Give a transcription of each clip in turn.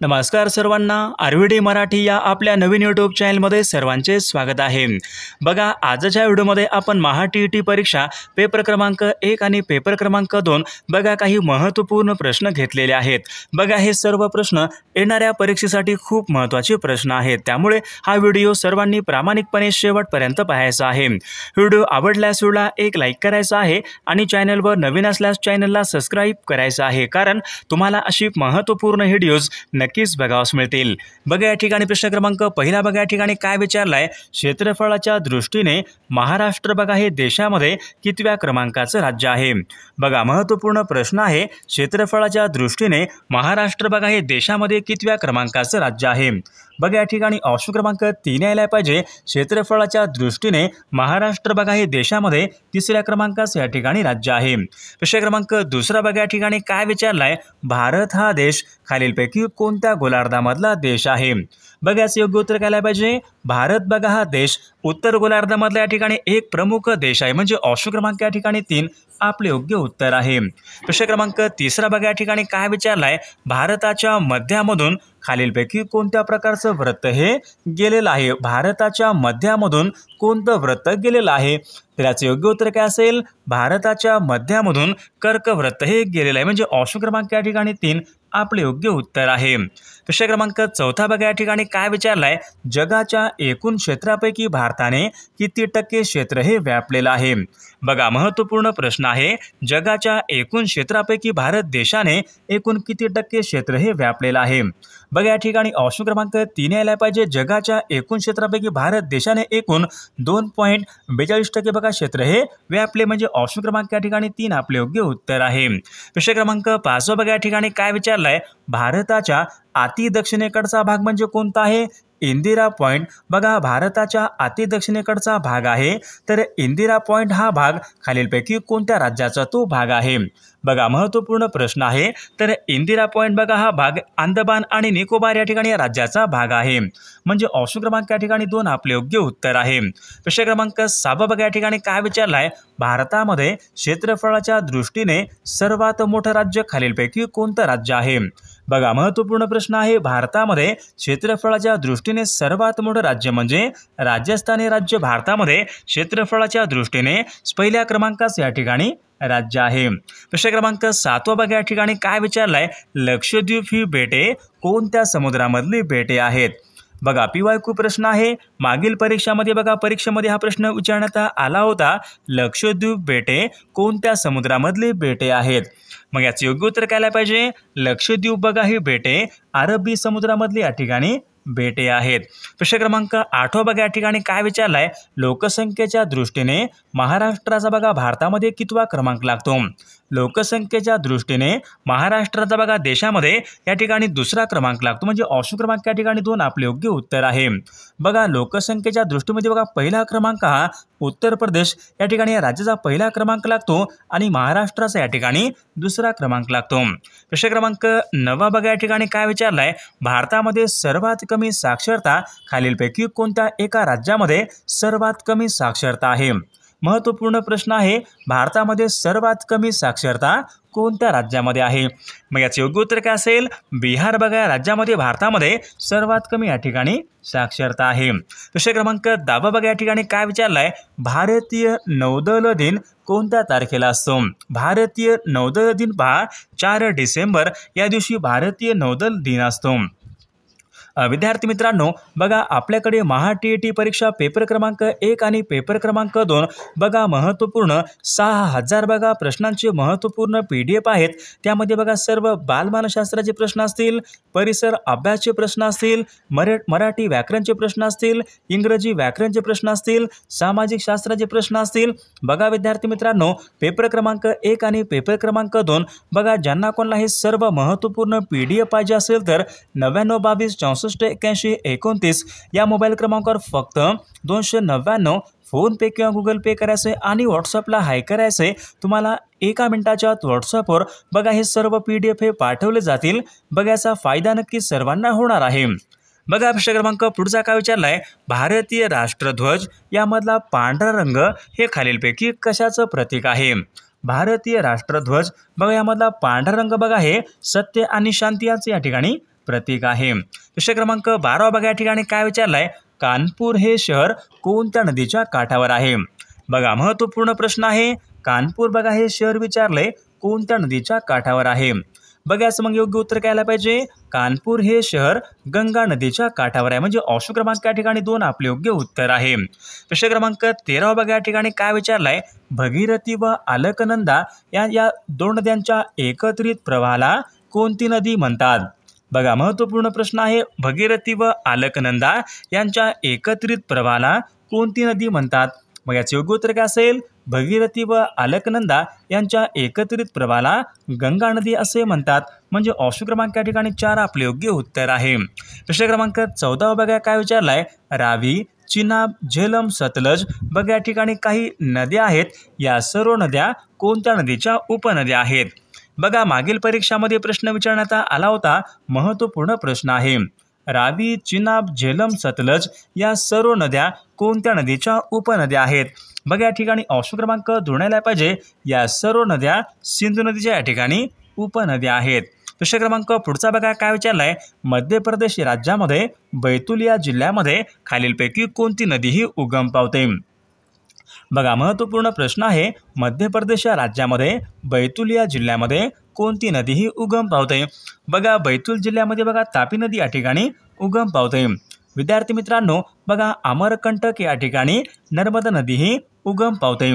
नमस्कार सर्वांना, आरव्हीडी मराठी या आपल्या नवीन यूट्यूब चॅनलमध्ये सर्वांचे स्वागत आहे। बघा, आजच्या व्हिडिओमध्ये आपण महा-टी-ई-टी परीक्षा पेपर क्रमांक 1 आणि पेपर क्रमांक 2 बघा काही महत्त्वपूर्ण प्रश्न घेतलेले आहेत। बघा, हे सर्व प्रश्न येणाऱ्या परीक्षेसाठी खूप महत्त्वाचे प्रश्न आहेत, त्यामुळे हा व्हिडिओ सर्वांनी प्रामाणिकपणे शेवटपर्यंत पाहायचा आहे। व्हिडिओ आवडल्यास व्हिडिओला एक लाईक करायचा आहे आणि चॅनलवर नवीन असल्यास चॅनलला सबस्क्राईब करायचं आहे, कारण तुम्हाला अशी महत्त्वपूर्ण व्हिडिओज नक्कीच बघावयास मिळतील। बघा, या ठिकाणी प्रश्न क्रमांक पहिला बघा, या ठिकाणी काय विचारलाय, क्षेत्रफळाच्या दृष्टीने महाराष्ट्र बघा हे देशामध्ये कितव्या क्रमांकाचं राज्य आहे। बघा, महत्त्वपूर्ण प्रश्न आहे, क्षेत्रफळाच्या दृष्टीने महाराष्ट्र बघा हे देशामध्ये कितव्या क्रमांकाचं राज्य आहे। बघा, या ठिकाणी ऑप्शन क्रमांक 3 यायला पाहिजे, क्षेत्रफळाच्या दृष्टीने महाराष्ट्र बघा हे देशामध्ये तिसऱ्या क्रमांकाचं या ठिकाणी राज्य आहे। प्रश्न क्रमांक दुसरा बघा, या ठिकाणी काय विचारलाय, भारत हा देश खालीलपैकी कोणत्या गोलार्धामधला देश आहे। बघा, याचं योग्य उत्तर काय पाहिजे, भारत बघा हा देश उत्तर गोलार्धामधला या ठिकाणी एक प्रमुख देश आहे, म्हणजे ऑप्शन क्रमांक या ठिकाणी 3 आपले योग्य उत्तर आहे। प्रश्न क्रमांक तिसरा बघा, या ठिकाणी काय विचारलाय, भारताच्या मध्यामधून खालीलपैकी कोणत्या प्रकारचं व्रत हे गेलेलं आहे। भारताच्या मध्यामधून कोणतं व्रत गेलेलं आहे, तर याचं योग्य उत्तर काय असेल, भारताच्या मध्यामधून कर्कव्रत हे गेलेलं आहे, म्हणजे ऑप्शन क्रमांक या ठिकाणी 3 आपले योग्य उत्तर आहे। प्रश्न क्रमांक चौथा बघा, या ठिकाणी काय विचारलाय, जगाच्या एकूण क्षेत्रापैकी भारताने किती टक्के क्षेत्र हे व्यापलेलं आहे। बघा, महत्त्वपूर्ण प्रश्न आहे, जगाच्या एकूण क्षेत्रापैकी भारत देशाने एकूण किती टक्के क्षेत्र हे व्यापलेलं आहे। बघा, या ठिकाणी ऑप्शन क्रमांक 3 यायला पाहिजे, जगाच्या एकूण क्षेत्रापैकी भारत देशाने एकूण 2.42% बघा क्षेत्र हे व्यापले, म्हणजे ऑप्शन क्रमांक या ठिकाणी 3 आपले योग्य उत्तर आहे। प्रश्न क्रमांक 5 बघा, या ठिकाणी काय विचारलाय, भारताच्या अति दक्षिणेकडचा भाग म्हणजे कोणता आहे, इंदिरा पॉइंट बघा भारताच्या अति दक्षिणेकडचा भाग आहे, तर इंदिरा पॉइंट हा भाग खालीलपैकी कोणत्या राज्याचा तो भाग आहे। बघा, महत्त्वपूर्ण प्रश्न आहे, तर इंदिरा पॉइंट बघा हा भाग अंदमान आणि निकोबार या ठिकाणी राज्याचा भाग आहे, म्हणजे ऑप्शन क्रमांक या ठिकाणी 2 आपले योग्य उत्तर आहे। प्रश्न क्रमांक 6 बघा, या ठिकाणी काय विचारलाय, भारतामध्ये क्षेत्रफळाच्या दृष्टीने सर्वात मोठं राज्य खालीलपैकी कोणतं राज्य आहे। बघा, महत्त्वपूर्ण प्रश्न आहे, भारतामध्ये क्षेत्रफळाच्या दृष्टीने सर्वात मोठं राज्य म्हणजे राजस्थान हे राज्य भारतामध्ये क्षेत्रफळाच्या दृष्टीने पहिल्या क्रमांकाचं या ठिकाणी राज्य आहे। प्रश्न क्रमांक 7 बघा, या ठिकाणी काय विचारलाय, लक्षद्वीप ही बेटे कोणत्या समुद्रामधली बेटे आहेत। बघा, PYQ प्रश्न आहे, मागील परीक्षेमध्ये बघा परीक्षेमध्ये हा प्रश्न विचारण्यात आला होता, लक्षद्वीप बेटे कोणत्या समुद्रामधली बेटे आहेत। मग याचे योग्य उत्तर काय पाहिजे, लक्षद्वीप बघा ही बेटे अरबी समुद्रामधली या ठिकाणी बेटे आहेत। प्रश्न क्रमांक 8 बघा, या ठिकाणी काय विचारलाय, लोकसंख्येच्या दृष्टीने महाराष्ट्राचा बघा भारतामध्ये कितवा क्रमांक लागतो। लोकसंख्येच्या दृष्टीने महाराष्ट्राचा बघा देशामध्ये या ठिकाणी दुसरा क्रमांक लागतो, म्हणजे ऑप्शन क्रमांक या ठिकाणी 2 आपले योग्य उत्तर आहे। बघा, लोकसंख्येच्या दृष्टीमध्ये बघा पहिला क्रमांक हा उत्तर प्रदेश या ठिकाणी या राज्याचा पहिला क्रमांक लागतो आणि महाराष्ट्राचा या ठिकाणी दुसरा क्रमांक लागतो। प्रश्न क्रमांक 9 बघा, या ठिकाणी काय विचारलाय, भारतामध्ये सर्वात कमी साक्षरता खालीलपैकी कोणत्या एका राज्यामध्ये सर्वात कमी साक्षरता आहे। महत्त्वपूर्ण प्रश्न आहे, भारतामध्ये सर्वात कमी साक्षरता कोणत्या राज्यामध्ये आहे। मग याचे योग्य उत्तर काय असेल, बिहार बघा या राज्यामध्ये भारतामध्ये सर्वात कमी या ठिकाणी साक्षरता आहे। प्रश्न क्रमांक 10 बघा, या ठिकाणी काय विचारलाय, भारतीय नौदल दिन कोणत्या तारखेला असतो। भारतीय नौदल दिन पहा 4 डिसेंबर या दिवशी भारतीय नौदल दिन असतो। विद्यार्थी मित्रांनो, बघा आपल्याकडे महा-टी-ई-टी परीक्षा पेपर क्रमांक 1 आणि पेपर क्रमांक 2 बघा महत्त्वपूर्ण 6000 बघा प्रश्नांचे महत्त्वपूर्ण PDF आहेत। त्यामध्ये बघा सर्व बालमानसशास्त्राचे प्रश्न असतील, परिसर अभ्यासचे प्रश्न असतील, मराठी व्याकरणचे प्रश्न असतील, इंग्रजी व्याकरणचे प्रश्न असतील, सामाजिक शास्त्राचे प्रश्न असतील। बघा विद्यार्थी मित्रांनो, पेपर क्रमांक 1 आणि पेपर क्रमांक 2 बघा ज्यांना कोणाला हे सर्व महत्त्वपूर्ण PDF पाहिजे असेल तर 9922 64 81 29 या मोबाईल क्रमांकावर फक्त 299 फोन पे किंवा गुगल पे करायचे आणि व्हॉट्सअपला हाय करायचे। तुम्हाला 1 मिनिटाच्या व्हॉट्सअपवर बघा हे सर्व PDF हे पाठवले जातील। बघा याचा फायदा नक्की सर्वांना होणार आहे। बघा प्रश्न क्रमांक पुढचा काय विचारलाय, भारतीय राष्ट्रध्वज यामधला पांढरा रंग हे खालीलपैकी कशाचं प्रतीक आहे। भारतीय राष्ट्रध्वज बघा यामधला पांढरा रंग बघा हे सत्य आणि शांती याचे या ठिकाणी प्रतीक आहे। प्रश्न क्रमांक 12 बघा या ठिकाणी काय विचारलाय, कानपूर हे शहर कोणत्या नदीच्या काठावर आहे? बघा महत्त्वपूर्ण प्रश्न आहे। कानपूर बघा हे शहर विचारले कोणत्या नदीच्या काठावर आहे? बघायचं मग योग्य उत्तर काय आलं पाहिजे, कानपूर हे शहर गंगा नदीच्या काठावर आहे, म्हणजे ऑप्शन क्रमांक या ठिकाणी 2 आपले योग्य उत्तर आहे। प्रश्न क्रमांक 13 बघा या ठिकाणी काय विचारलाय, भगीरथी व अलकनंदा या दोन नद्यांच्या एकत्रित प्रवाहाला कोणती नदी म्हणतात? बघा महत्त्वपूर्ण प्रश्न आहे। भगीरथी व अलकनंदा यांच्या एकत्रित प्रवाहाला कोणती नदी म्हणतात? मग याचे योग्य उत्तर काय असेल, भगीरथी व अलकनंदा यांच्या एकत्रित प्रवाहाला गंगा नदी असे म्हणतात, म्हणजे ऑप्शन क्रमांक या ठिकाणी 4 आपले योग्य उत्तर आहे। प्रश्न क्रमांक 14 बघा काय विचारलाय, रावी, चिनाब, झेलम, सतलज बघा या ठिकाणी काही नद्या आहेत, या सर्व नद्या कोणत्या नदीच्या उपनद्या आहेत? बघा मागील परीक्षामध्ये प्रश्न विचारण्यात आला होता, महत्त्वपूर्ण प्रश्न आहे। रावी, चिनाब, झेलम, सतलज या सर्व नद्या कोणत्या नदीच्या उपनद्या आहेत? बघा या ठिकाणी ऑप्शन क्रमांक दोन्हाला पाहिजे, या सर्व नद्या सिंधू नदीच्या या ठिकाणी उपनद्या आहेत। प्रश्न क्रमांक पुढचा बघा काय विचारलाय, मध्य प्रदेश राज्यामध्ये बैतूल या जिल्ह्यामध्ये खालीलपैकी कोणती नदी ही उगम पावते? बघा महत्त्वपूर्ण प्रश्न आहे। मध्य प्रदेश या राज्यामध्ये बैतूल या जिल्ह्यामध्ये कोणती नदी ही उगम पावते? बघा बैतूल जिल्ह्यामध्ये बघा तापी नदी या ठिकाणी उगम पावते। विद्यार्थी मित्रांनो बघा अमरकंटक या ठिकाणी नर्मदा नदी ही उगम पावते।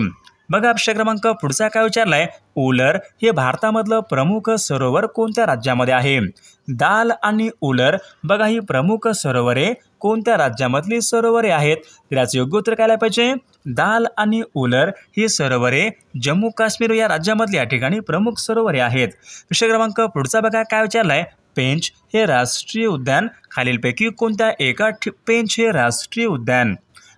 बघा प्रश्न क्रमांक पुढचा काय विचारलाय, उलर हे भारतामधलं प्रमुख सरोवर कोणत्या राज्यामध्ये आहे? दाल आणि उलर बघा ही प्रमुख सरोवरे कोणत्या राज्यामधली सरोवरे आहेत? त्याचे योग्य उत्तर काय पाहिजे, दाल आणि उलर ही सरोवरे जम्मू काश्मीर या राज्यामधली या ठिकाणी प्रमुख सरोवरे आहेत। प्रश्न क्रमांक पुढचा बघा काय विचारलाय, पेंच हे राष्ट्रीय उद्यान खालीलपैकी कोणत्या एका पेंच हे राष्ट्रीय उद्यान?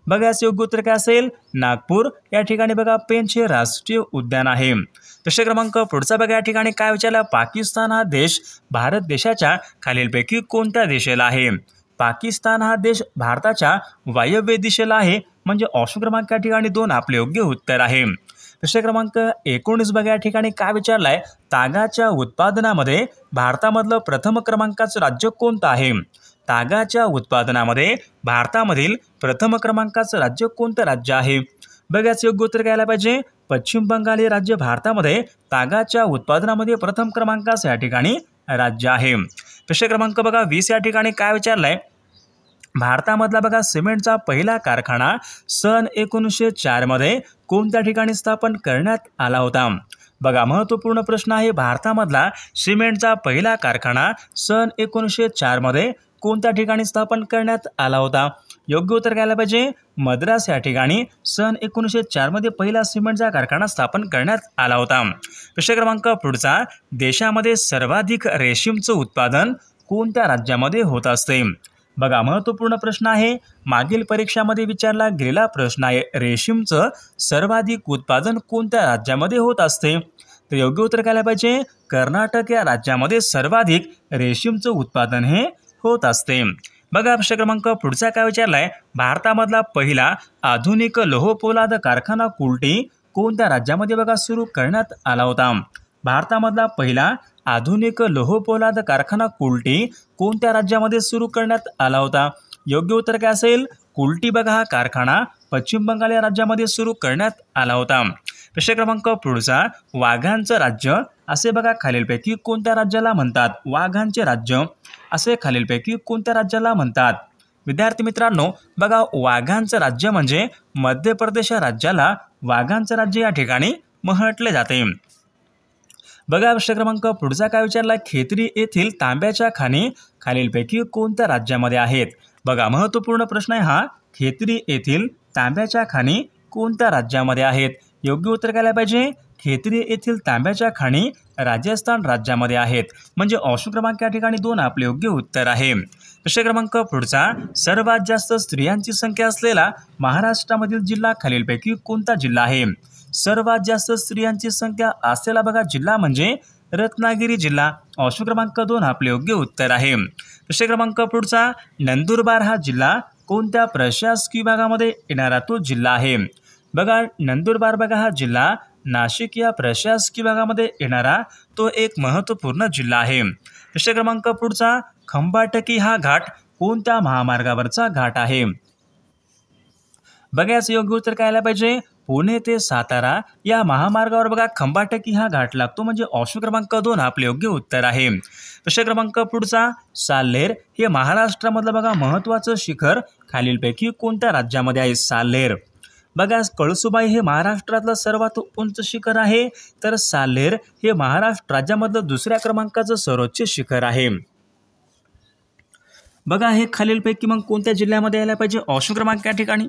बघा याचे योग्य उत्तर काय असेल, नागपूर या ठिकाणी बघा पेंच हे राष्ट्रीय उद्यान आहे। प्रश्न क्रमांक पुढचा बघा या ठिकाणी काय विचारला, पाकिस्तान हा देश भारत देशाच्या खालीलपैकी कोणत्या दिशेला आहे? पाकिस्तान हा देश भारताच्या वायव्य दिशेला आहे, म्हणजे ऑप्शन क्रमांक या ठिकाणी 2 आपले योग्य उत्तर आहे। प्रश्न क्रमांक 19 बघा या ठिकाणी काय विचारलाय, तागाच्या उत्पादनामध्ये भारतामधलं प्रथम क्रमांकाचं राज्य कोणतं आहे? तागाच्या उत्पादनामध्ये भारतामधील प्रथम क्रमांकाचं राज्य कोणतं राज्य आहे? बघायचं योग्य उत्तर घ्यायला पाहिजे, पश्चिम बंगाल हे राज्य भारतामध्ये तागाच्या उत्पादनामध्ये प्रथम क्रमांकाचं या ठिकाणी राज्य आहे। प्रश्न क्रमांक बघा 20 या ठिकाणी काय विचारलाय, भारतामधला बघा सिमेंटचा पहिला कारखाना सन 1904 मध्ये कोणत्या ठिकाणी स्थापन करण्यात आला होता? बघा महत्त्वपूर्ण प्रश्न आहे। भारतामधला सिमेंटचा पहिला कारखाना सन 1904 मध्ये कोणत्या ठिकाणी स्थापन करण्यात आला होता? योग्य उत्तर घ्यायला पाहिजे, मद्रास या ठिकाणी सन 1904 मध्ये पहिला सिमेंटचा कारखाना स्थापन करण्यात आला होता। प्रश्न क्रमांक पुढचा, देशामध्ये सर्वाधिक रेशीमचं उत्पादन कोणत्या राज्यामध्ये होत असते? बघा महत्त्वपूर्ण प्रश्न आहे। मागील परीक्षामध्ये विचारला गेलेला प्रश्न आहे, रेशीमचं सर्वाधिक उत्पादन कोणत्या राज्यामध्ये होत असते? तर योग्य उत्तर घ्यायला पाहिजे, कर्नाटक या राज्यामध्ये सर्वाधिक रेशीमचं उत्पादन हे होत असते। बघा प्रश्न क्रमांक पुढचा काय विचारलाय, भारतामधला पहिला आधुनिक लोहपोलाद कारखाना कुल्टी कोणत्या राज्यामध्ये बघा सुरू करण्यात आला होता? भारतामधला पहिला आधुनिक लोहपोलाद कारखाना कुल्टी कोणत्या राज्यामध्ये सुरू करण्यात आला होता? योग्य उत्तर काय असेल, कुल्टी बघा हा कारखाना पश्चिम बंगाल या राज्यामध्ये सुरू करण्यात आला होता। प्रश्न क्रमांक पुढचा, वाघांचं राज्य असे बघा खालीलपैकी कोणत्या राज्याला म्हणतात? वाघांचे राज्य असे खालीलपैकी कोणत्या राज्याला म्हणतात? विद्यार्थी मित्रांनो बघा वाघांचं राज्य म्हणजे मध्य प्रदेश या राज्याला वाघांचं राज्य या ठिकाणी म्हटले जाते। बघा प्रश्न क्रमांक पुढचा काय विचारला, खेत्री येथील तांब्याच्या खाणी खालीलपैकी कोणत्या राज्यामध्ये आहेत? बघा महत्त्वपूर्ण प्रश्न आहे हा, खेत्री येथील तांब्याच्या खाणी कोणत्या राज्यामध्ये आहेत? योग्य उत्तर काय पाहिजे, खेत्री येथील तांब्याच्या खाणी राजस्थान राज्यामध्ये आहेत, म्हणजे ऑप्शन क्रमांक या ठिकाणी 2 आपले योग्य उत्तर आहे। प्रश्न क्रमांक पुढचा, सर्वात जास्त स्त्रियांची संख्या असलेला महाराष्ट्रामधील जिल्हा खालीलपैकी कोणता जिल्हा आहे? सर्वात जास्त स्त्रियांची संख्या असलेला बघा जिल्हा म्हणजे रत्नागिरी जिल्हा, ऑप्शन क्रमांक 2 आपले योग्य उत्तर आहे। प्रश्न क्रमांक पुढचा, नंदुरबार हा जिल्हा कोणत्या प्रशासकीय विभागामध्ये येणारा तो जिल्हा आहे? बघा नंदुरबार बघा हा जिल्हा नाशिक या प्रशासकीय विभागामध्ये येणारा तो एक महत्त्वपूर्ण जिल्हा आहे। प्रश्न क्रमांक पुढचा, खंबाटकी हा घाट कोणत्या महामार्गावरचा घाट आहे? बघा याचं योग्य उत्तर काय आलं पाहिजे? पुणे ते सातारा या महामार्गावर बघा खंबाटकी हा घाट लागतो, म्हणजे ऑप्शन क्रमांक 2 आपले योग्य उत्तर आहे. प्रश्न क्रमांक पुढचा, साल्हेर हे महाराष्ट्रामधलं बघा महत्त्वाचं शिखर खालीलपैकी कोणत्या राज्यामध्ये आहे? साल्हेर. बघा कळसुबाई हे महाराष्ट्रातलं सर्वात उंच शिखर आहे, तर साल्हेर हे महाराष्ट्र राज्यामधलं दुसऱ्या क्रमांकाचं सर्वोच्च शिखर आहे. बघा हे खालीलपैकी मग कोणत्या जिल्ह्यामध्ये यायला पाहिजे? ऑप्शन क्रमांक या ठिकाणी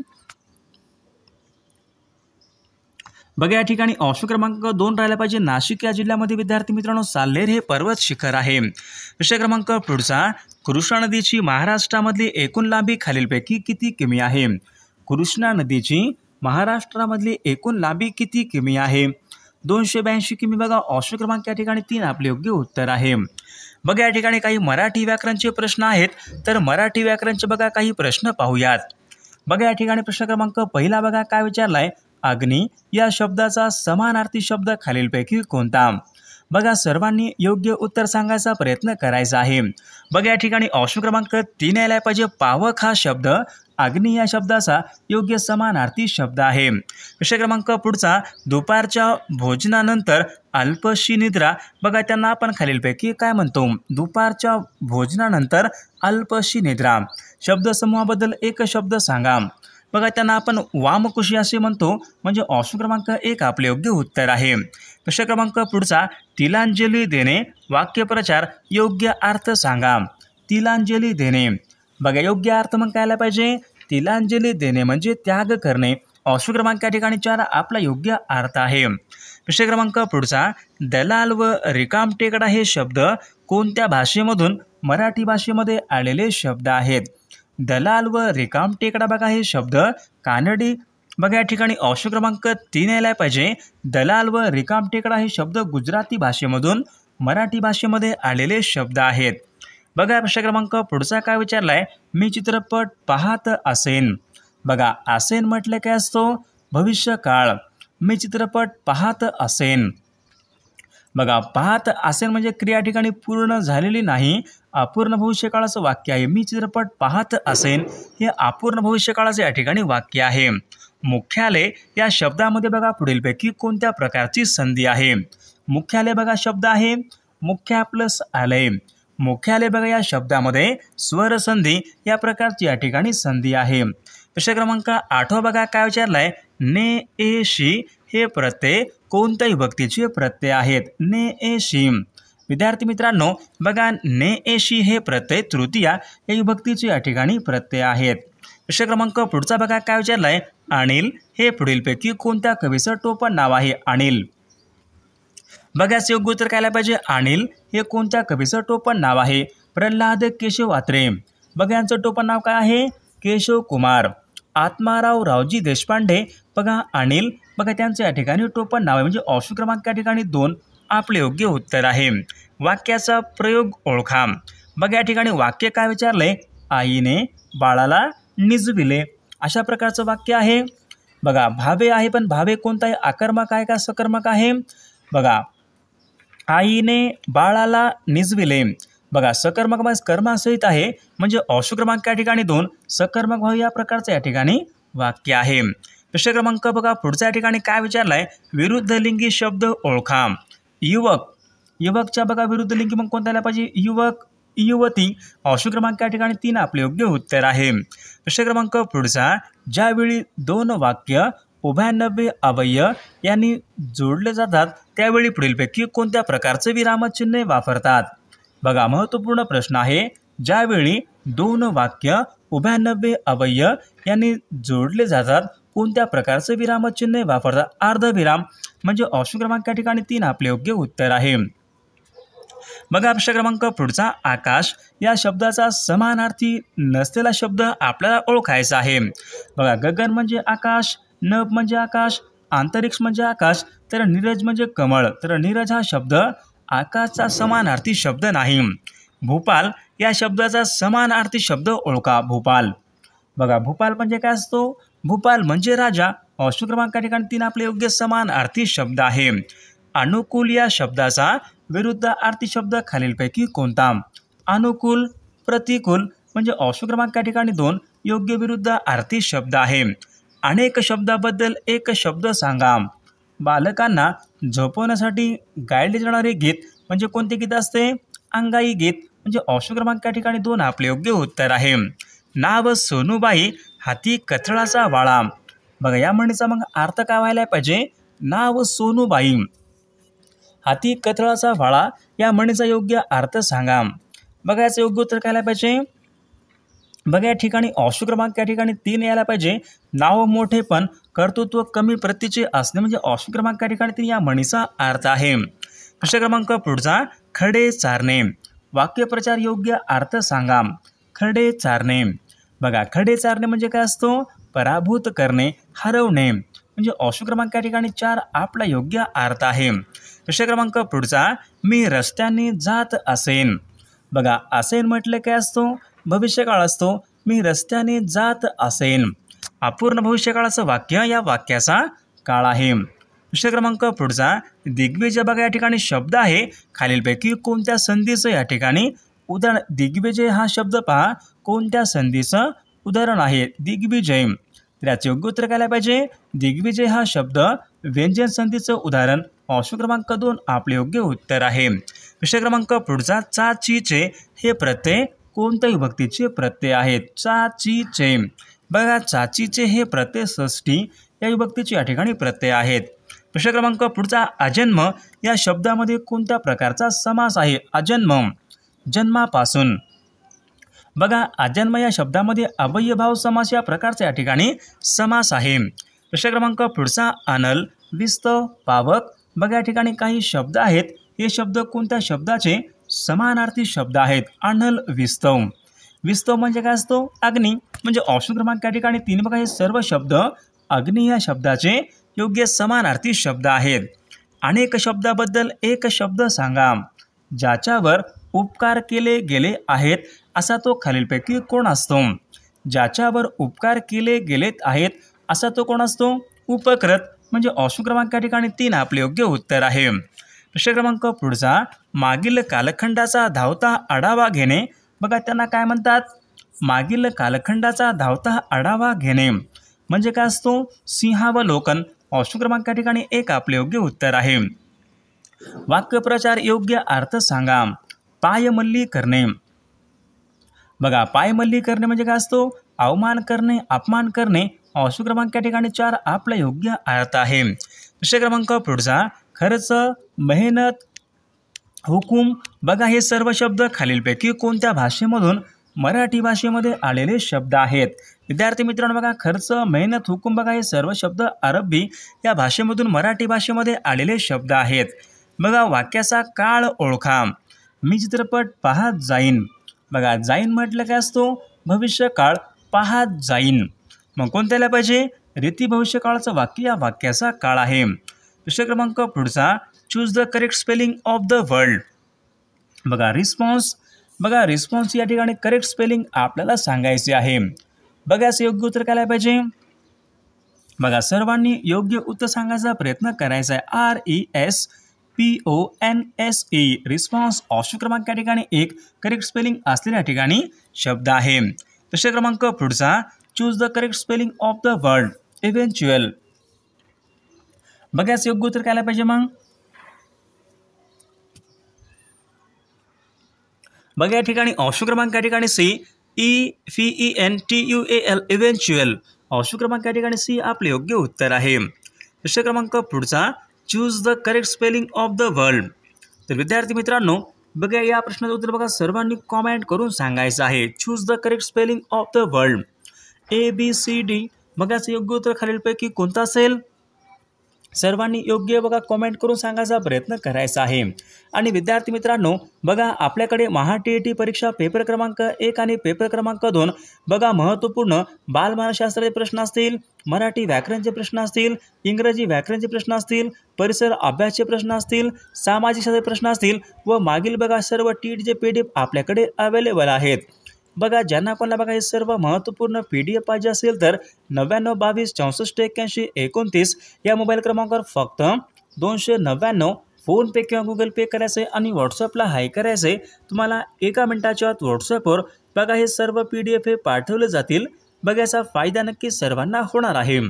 बघा या ठिकाणी ऑप्शन क्रमांक 2 राहायला पाहिजे. नाशिक या जिल्ह्यामध्ये विद्यार्थी मित्रांनो साल्हेर हे पर्वत शिखर आहे. विषय क्रमांक पुढचा, कृष्णा नदीची महाराष्ट्रामधली एकूण लांबी खालीलपैकी किती किमी आहे? कृष्णा नदीची महाराष्ट्रामधली एकूण लांबी किती किमी आहे? 282 किमी. बघा ऑप्शन क्रमांक या ठिकाणी 3 आपले योग्य उत्तर आहे. बघा या ठिकाणी काही मराठी व्याकरणचे प्रश्न आहेत, तर मराठी व्याकरणचे बघा काही प्रश्न पाहूयात. बघा या ठिकाणी प्रश्न क्रमांक पहिला बघा काय विचारलाय? अग्नी या शब्दाचा समानार्थी शब्द खालीलपैकी कोणता? बघा सर्वांनी योग्य उत्तर सांगायचा प्रयत्न करायचा आहे. बघा या ठिकाणी ऑप्शन क्रमांक 3 यायला पाहिजे. पावक हा शब्द अग्नी या शब्दाचा योग्य समानार्थी शब्द आहे. विषय क्रमांक पुढचा, दुपारच्या भोजनानंतर अल्पशी निद्रा. बघा त्यांना आपण खालीलपैकी काय म्हणतो? दुपारच्या भोजनानंतर अल्पशी निद्रा. शब्दसमूहाबद्दल एक शब्द सांगा. बघा त्यांना आपण वामकुशी असे म्हणतो, म्हणजे ऑप्शन क्रमांक 1 आपले योग्य उत्तर आहे. विषय क्रमांक पुढचा, तिलांजली देणे वाक्यप्रचार योग्य अर्थ सांगा. तिलांजली देणे. बघा योग्य अर्थ मग काय आला पाहिजे? तिलांजली देणे म्हणजे त्याग करणे. ऑप्शन क्रमांक या ठिकाणी 4 आपला योग्य अर्थ आहे. विषय क्रमांक पुढचा, दलाल व रिकामटेकडा हे शब्द कोणत्या भाषेमधून मराठी भाषेमध्ये आलेले शब्द आहेत? दलाल व रिकामटेकडा बघा हे शब्द कानडी. बघा या ठिकाणी ऑप्शन क्रमांक 3 यायला पाहिजे. दलाल व रिकामटेकडा हे शब्द गुजराती भाषेमधून मराठी भाषेमध्ये आलेले शब्द आहेत. बघा प्रश्न क्रमांक पुढचा काय विचारलाय? मी चित्रपट पाहत असेन. बघा असेन म्हटलं काय असतो? भविष्यकाळ. मी चित्रपट पाहत असेन. बघा पाहत असेन म्हणजे क्रिया ठिकाणी पूर्ण झालेली नाही, अपूर्ण भविष्यकाळाचं वाक्य आहे. मी चित्रपट पाहत असेन हे अपूर्ण भविष्यकाळाचं या ठिकाणी वाक्य आहे. मुख्यालय या शब्दामध्ये बघा पुढीलपैकी कोणत्या प्रकारची संधी आहे? मुख्यालय बघा शब्द आहे मुख्या प्लस आलय. मुख्यालय बघा या शब्दामध्ये स्वर संधी या प्रकारची या ठिकाणी संधी आहे. प्रश्न क्रमांक 8 बघा काय विचारलाय? ने ए शी हे प्रत्यय कोणत्या विभक्तीचे प्रत्यय आहेत? ने ए शी. विद्यार्थी मित्रांनो बघा ने ए शी हे प्रत्यय तृतीया या विभक्तीचे या ठिकाणी प्रत्यय आहेत. प्रश्न क्रमांक पुढचा बघा काय विचारलाय? अनिल हे पुढीलपैकी कोणत्या कवीचं टोपण नाव आहे? अनिल. बघा योग्य उत्तर काय पाहिजे? अनिल हे कोणत्या कवीचं टोपण नाव आहे? प्रल्हाद केशव अत्रे. बघा यांचं टोपण नाव काय आहे? केशव कुमार. आत्माराव रावजी देशपांडे. बघा अनिल बघा त्यांचं या ठिकाणी टोपण नाव आहे, म्हणजे ऑप्शन क्रमांक या ठिकाणी 2 आपले योग्य उत्तर आहे. वाक्याचा प्रयोग ओळखा. बघा या ठिकाणी वाक्य काय विचारलंय? आईने बाळाला निजविले अशा प्रकारचं वाक्य आहे. बघा भावे आहे, पण भावे कोणता आहे? आकर्मक आहे का सकर्मक आहे? बघा आईने बाळाला निजविले. बघा सकर्मक म्हणजे कर्मासहित आहे, म्हणजे ऑप्शन क्रमांक या ठिकाणी 2 सकर्मक भाव या प्रकारचं या ठिकाणी वाक्य आहे. प्रश्न क्रमांक बघा पुढच्या ठिकाणी काय विचारलाय? विरुद्ध लिंगी शब्द ओळखा. युवक. युवकच्या बघा विरुद्ध लिंगी मग कोणता आला पाहिजे? युवक युवती. ऑप्शन क्रमांक या ठिकाणी 3 आपले योग्य उत्तर आहे. प्रश्न क्रमांक पुढचा, ज्यावेळी 2 वाक्य उभयनव्य अव्यय यांनी जोडले जातात त्यावेळी पुढीलपैकी कोणत्या प्रकारचे विरामचिन्ह वापरतात? बघा महत्त्वपूर्ण प्रश्न आहे. ज्यावेळी 2 वाक्य उभयनव्य अव्यय यांनी जोडले जातात कोणत्या प्रकारचे विरामचिन्ह वापरतात? अर्धविराम. म्हणजे ऑप्शन क्रमांक या ठिकाणी 3 आपले योग्य उत्तर आहे. बघा प्रश्न क्रमांक पुढचा, आकाश या शब्दाचा समानार्थी नसलेला शब्द आपल्याला ओळखायचा आहे. बघा गगन म्हणजे आकाश, नभ म्हणजे आकाश, अंतरिक्ष म्हणजे आकाश, तर नीरज म्हणजे कमळ. तर नीरज हा शब्द आकाशचा समानार्थी शब्द नाही. भूपाल या शब्दाचा समानार्थी शब्द ओळखा. भूपाल. बघा भूपाल म्हणजे काय असतो? भूपाल म्हणजे राजा. ऑप्शन क्रमांक या ठिकाणी 3 आपले योग्य समानार्थी शब्द आहे. अनुकूल या शब्दाचा विरुद्ध अर्थी शब्द खालीलपैकी कोणता? अनुकूल प्रतिकूल म्हणजे ऑप्शन क्रमांक या ठिकाणी 2 योग्य विरुद्ध अर्थी शब्द आहे. अनेक शब्दाबद्दल एक शब्द सांगा. बालकांना झोपवण्यासाठी गायले जाणारे गीत म्हणजे कोणते गीत असते? अंगाई गीत म्हणजे ऑप्शन क्रमांक या ठिकाणी 2 आपले योग्य उत्तर आहे. नाव सोनूबाई हाती कथळाचा वाळा. बघा या म्हणीचा मग अर्थ काय व्हायला पाहिजे? नाव सोनूबाई हाती कथळाचा वाळा या म्हणीचा योग्य अर्थ सांगा. बघा याचं योग्य उत्तर काय पाहिजे? बघा या ठिकाणी ऑप्शन क्रमांक या ठिकाणी 3 यायला पाहिजे. नाव मोठे पण कर्तृत्व कमी प्रतीचे असणे म्हणजे ऑप्शन क्रमांक या ठिकाणी 3 या म्हणीचा अर्थ आहे. प्रश्न क्रमांक पुढचा खडे चारणे. वाक्यप्रचार योग्य अर्थ सांगा. खडे चारणे. बघा खडे चारणे म्हणजे काय असतो? पराभूत करणे, हरवणे म्हणजे ऑप्शन क्रमांक या ठिकाणी 4 आपला योग्य अर्थ आहे. प्रश्न क्रमांक पुढचा मी रस्त्याने जात असेन. बघा असेन म्हटलं काय असतो? भविष्यकाळ असतो. मी रस्त्याने जात असेन. अपूर्ण भविष्यकाळाचं वाक्य या वाक्याचा काळ आहे. प्रश्न क्रमांक पुढचा दिग्विजय. बघा या ठिकाणी शब्द आहे. खालीलपैकी कोणत्या संधीचं या ठिकाणी उदाहरण? दिग्विजय हा शब्द पहा कोणत्या संधीचं उदाहरण आहे? दिग्विजय. तर याचे योग्य उत्तर काय पाहिजे? दिग्विजय हा शब्द व्यंजन संधीचं उदाहरण ऑप्शन क्रमांक 2 आपले योग्य उत्तर आहे. प्रश्न क्रमांक पुढचा चाचीचे हे प्रत्यय कोणत्या विभक्तीचे प्रत्यय आहेत? चाचीचे. बघा चाचीचे हे प्रत्यय षष्ठी या विभक्तीचे या ठिकाणी प्रत्यय आहेत. प्रश्न क्रमांक पुढचा अजन्म या शब्दामध्ये कोणत्या प्रकारचा समास आहे? अजन्म जन्मापासून. बघा अजन्म या शब्दामध्ये अव्ययभाव समास या प्रकारचा या ठिकाणी समास आहे. प्रश्न क्रमांक पुढचा अनल, विस्तव, पावक. बघा या ठिकाणी काही शब्द आहेत. हे शब्द कोणत्या शब्दाचे समानार्थी शब्द आहेत? अनल, विस्तव. विस्तव म्हणजे काय असतो? अग्नी म्हणजे ऑप्शन क्रमांक या ठिकाणी 3. बघा हे सर्व शब्द अग्नी या शब्दाचे योग्य समानार्थी शब्द आहेत. अनेक शब्दाबद्दल एक शब्द सांगा. ज्याच्यावर उपकार केले गेले आहेत असा तो खालीलपैकी कोण असतो? ज्याच्यावर उपकार केले गेलेत आहेत असा तो कोण असतो? उपकृत म्हणजे ऑप्शन क्रमांक या ठिकाणी 3 आपले योग्य उत्तर आहे. प्रश्न क्रमांक पुढचा मागील कालखंडाचा धावता आढावा घेणे. बघा त्यांना काय म्हणतात? मागील कालखंडाचा धावता आढावा घेणे म्हणजे काय असतो? सिंहावलोकन. ऑप्शन क्रमांक या ठिकाणी 1 आपले योग्य उत्तर आहे. वाक्यप्रचार योग्य अर्थ सांगा. पायमल्ली करणे. बघा पायमल्ली करणे म्हणजे काय असतो? अवमान करणे, अपमान करणे. ऑप्शन क्रमांक या ठिकाणी 4 आपला योग्य अर्थ आहे. प्रश्न क्रमांक पुढचा खर्च, मेहनत, हुकूम. बघा हे सर्व शब्द खालीलपैकी कोणत्या भाषेमधून मराठी भाषेमध्ये आलेले शब्द आहेत? विद्यार्थी मित्रांनो बघा खर्च, मेहनत, हुकूम. बघा हे सर्व शब्द अरबी या भाषेमधून मराठी भाषेमध्ये आलेले शब्द आहेत. बघा वाक्याचा काळ ओळखा. मी चित्रपट पाहत जाईन. बघा जाईन म्हटलं काय असतो? भविष्यकाळ. पाहत जाईन मग कोणत्याला पाहिजे? रीती भविष्यकाळाचं वाक्य या वाक्याचा काळ आहे. प्रश्न क्रमांक पुढचा choose the correct spelling of the word. बघा रिस्पॉन्स. बघा रिस्पॉन्स या ठिकाणी करेक्ट स्पेलिंग आपल्याला सांगायचे आहे. बघा असं योग्य उत्तर काय पाहिजे? बघा सर्वांनी योग्य उत्तर सांगायचा प्रयत्न करायचा आहे. RESPONSE रिस्पॉन्स ऑप्शन क्रमांक या ठिकाणी 1 करेक्ट स्पेलिंग असलेल्या ठिकाणी शब्द आहे. प्रश्न क्रमांक पुढचा choose the correct spelling of the word eventual. बघा असं योग्य उत्तर काय पाहिजे मग? बघा या ठिकाणी ऑप्शन क्रमांक या ठिकाणी CEVENTUAL इव्हेंच्युअल. ऑप्शन क्रमांक या ठिकाणी C आपले योग्य उत्तर आहे. प्रश्न क्रमांक पुढचा choose the correct spelling of the word. तर विद्यार्थी मित्रांनो बघा या प्रश्नाचं उत्तर बघा सर्वांनी कॉमेंट करून सांगायचं आहे. Choose the correct spelling of the word ABCD. बघाचं योग्य उत्तर खालीलपैकी कोणतं असेल? सर्वांनी योग्य बघा कॉमेंट करून सांगायचा प्रयत्न करायचा आहे. आणि विद्यार्थी मित्रांनो बघा आपल्याकडे महा-TET परीक्षा पेपर क्रमांक 1 आणि पेपर क्रमांक 2 बघा महत्त्वपूर्ण बालमानसशास्त्राचे प्रश्न असतील, मराठी व्याकरणचे प्रश्न असतील, इंग्रजी व्याकरणचे प्रश्न असतील, परिसर अभ्यासचे प्रश्न असतील, सामाजिक शास्त्राचे प्रश्न असतील व मागील बघा सर्व TETचे PDF आपल्याकडे अवेलेबल आहेत. बघा ज्यांना कोणाला बघा हे सर्व महत्त्वपूर्ण PDF पाहिजे असेल तर 99 22 64 81 29 या मोबाईल क्रमांकावर फक्त 299 फोनपे किंवा गुगल पे करायचं आहे आणि व्हॉट्सअपला हाय करायचं आहे. तुम्हाला 1 मिनिटाच्या आत व्हॉट्सअपवर बघा हे सर्व PDF हे पाठवले जातील. बघा याचा फायदा नक्की सर्वांना होणार आहे.